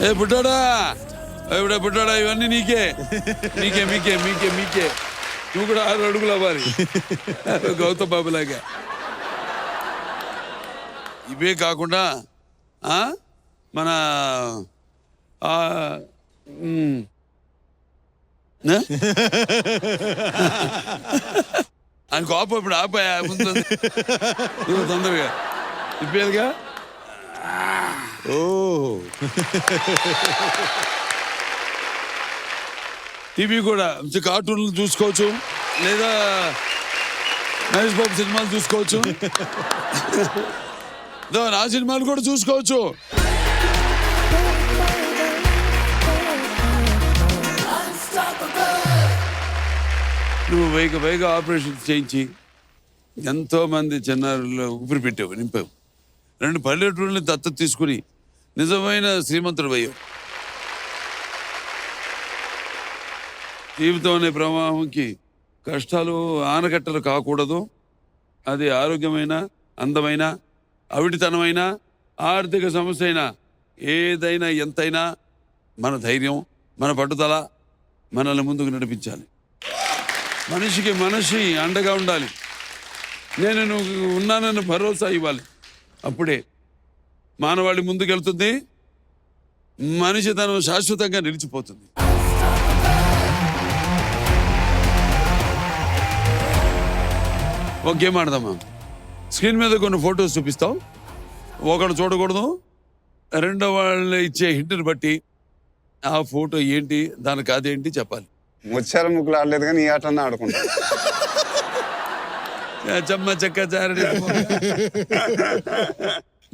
ఏ బుడ్డోడా, ఇవిడే బుడ్డోడా, ఇవన్నీ నీకే మీకే మీకే మీకే మీకే. నువ్వు కూడా 6 అడుగులు అవ్వాలి గౌతమ్ బాబులాగా. ఇవే కాకుండా మన ఆయన కోపం ఇప్పుడు ఆపాయా ముందు తొందరగా ఇప్పేదిగా. ఓ టీవీ కూడా కార్టూన్లు చూసుకోవచ్చు, లేదా మహేష్ బాబు సినిమాలు చూసుకోవచ్చు, నా సినిమాలు కూడా చూసుకోవచ్చు. నువ్వు వేగ ఆపరేషన్ చేయించి ఎంతోమంది చిన్నారుల్లో ఊపిరి పెట్టావు, నింపావు. 2 పల్లెటూళ్ళని దత్తత తీసుకుని నిజమైన శ్రీమంతుడు అయ్యావు. జీవితం అనే ప్రవాహంకి కష్టాలు ఆనకట్టలు కాకూడదు. అది ఆరోగ్యమైన, అందమైన, అవిటితనమైన, ఆర్థిక సమస్య అయినా, ఏదైనా ఎంతైనా మన ధైర్యం, మన పట్టుదల మనల్ని ముందుకు నడిపించాలి. మనిషికి మనిషి అండగా ఉండాలి. నేను నువ్వు ఉన్నానని భరోసా ఇవ్వాలి. అప్పుడే మానవాళి ముందుకెళ్తుంది, మనిషి తను శాశ్వతంగా నిలిచిపోతుంది. ఒక గేమ్ ఆడదామా? స్క్రీన్ మీద కొన్ని ఫొటోస్ చూపిస్తావు, ఒకడు చూడకూడదు. రెండో వాళ్ళు ఇచ్చే హింట్ని బట్టి ఆ ఫోటో ఏంటి, దానికి అదేంటి చెప్పాలి. ముచ్చాల ముగ్గులు ఆడలేదు కానీ ఈ ఆటన్నా ఆడుకుంటా. చెమ్మ చెక్క చారడి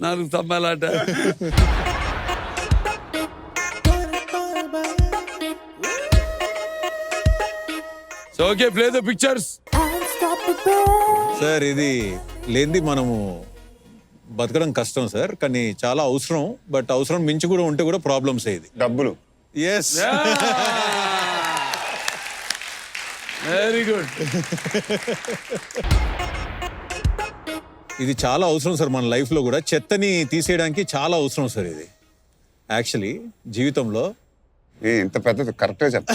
4 స్తంభాలాట. So okay, play the pictures. Sir ఇది లేనిది మనము బతకడం కష్టం సార్, కానీ చాలా అవసరం. బట్ అవసరం మించి కూడా ఉంటే కూడా ప్రాబ్లమ్స్ ఇది. డబ్బులు. Yes, very good. ఇది చాలా అవసరం సార్ మన లైఫ్లో కూడా. చెత్తని తీసేయడానికి చాలా అవసరం సార్ ఇది యాక్చువల్లీ జీవితంలో. ఇంత పెద్దది కరెక్ట్గా చెప్ప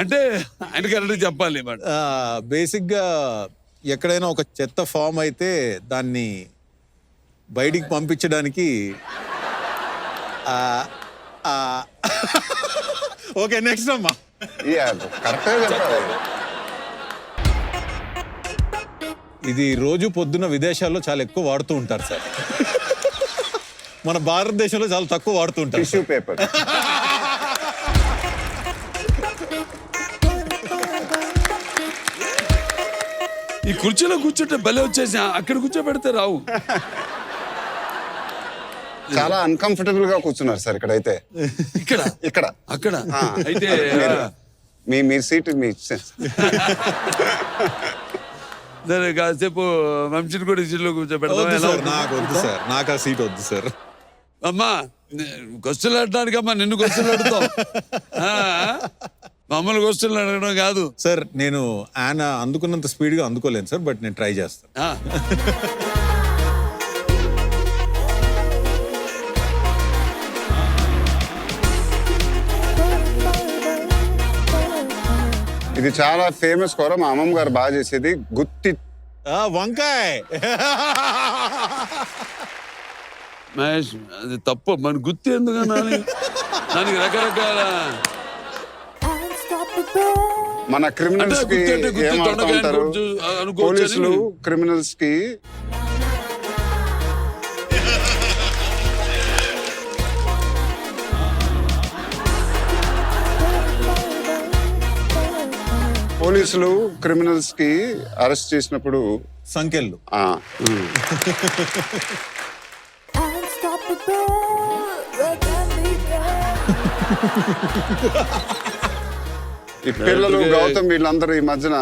అంటే ఆయన కరెక్ట్గా చెప్పాలి. బేసిక్గా ఎక్కడైనా ఒక చెత్త ఫామ్ అయితే దాన్ని బయటికి పంపించడానికి ఓకే నెక్స్ట్ అమ్మా. కరెక్ట్గా చెప్పాలి. ఇది రోజు పొద్దున్న విదేశాల్లో చాలా ఎక్కువ వాడుతూ ఉంటారు సార్. మన భారతదేశంలో చాలా తక్కువ వాడుతూ ఉంటారు. Tissue paper. ఈ కుర్చీలో కూర్చుంటే భలే వచ్చేసి అక్కడ కూర్చోబెడితే రావు. చాలా అన్కంఫర్టబుల్ గా కూర్చున్నారు సార్ ఇక్కడైతే. ఇక్కడ అక్కడ అయితే మీ సీట్ మీ కాసేపు వంశీని కూడా సీట్లో కూర్చోబెడతాం. నాకు వద్దు సార్, నాకు ఆ సీట్ వద్దు సార్. అమ్మా క్వశ్చన్లు అడటానికమ్మా నిన్ను క్వశ్చన్లు అడుగుతాం, మమ్మల్ని క్వశ్చన్లు అడగడం కాదు సార్. నేను ఆయన అందుకున్నంత స్పీడ్గా అందుకోలేను సార్, బట్ నేను ట్రై చేస్తాను. ఇది చాలా ఫేమస్ కూర, మా అమ్మమ్మ గారు బాగా చేసేది. గుత్తి వంకాయ. మహేష్ అది తప్పు, మన గుత్తి ఎందుకనాలి? దానికి రకరకాల మన క్రిమినల్స్ కి ఏమంటూ ఉంటారు పోలీసులు, క్రిమినల్స్ కి పోలీసులు క్రిమినల్స్ కి అరెస్ట్ చేసినప్పుడు సంఖ్యలు. ఈ పిల్లలు గౌతమ్ వీళ్ళందరూ ఈ మధ్యన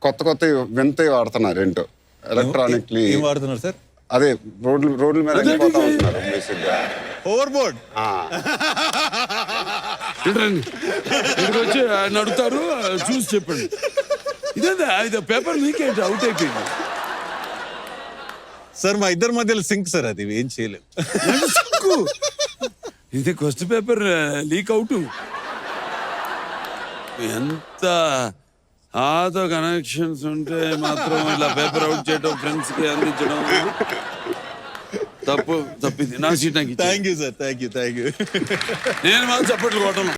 కొత్త వింత వాడుతున్నారు. ఏంటో ఎలక్ట్రానిక్లీ వాడుతున్నారు సార్. అదే రోడ్ల మీద వెళ్ళిపోతా ఉంటున్నారు బేసిక్ గా. ఓవర్ బోర్డ్ ఇక్కడికి వచ్చి ఆయన అడుగుతారు, చూసి చెప్పండి. ఇదేందా ఇది పేపర్ లీక్ ఏంటి, అవుట్ అయిపోయింది సార్. మా ఇద్దరి మధ్యలో సింక్ సార్, అది ఏం చేయలేము. లీకు ఇది క్వశ్చన్ పేపర్ లీక్ అవుట్. ఎంత ఆతో కనెక్షన్స్ ఉంటే మాత్రం ఇలా పేపర్ అవుట్ చేయడం, ఫ్రెండ్స్ కి అందించడం తప్పింది. నా సీట్ నాకు ఇచ్చేయ్. Thank you sir, thank you. నేను మాత్రం చప్పట్లు కొట్టను.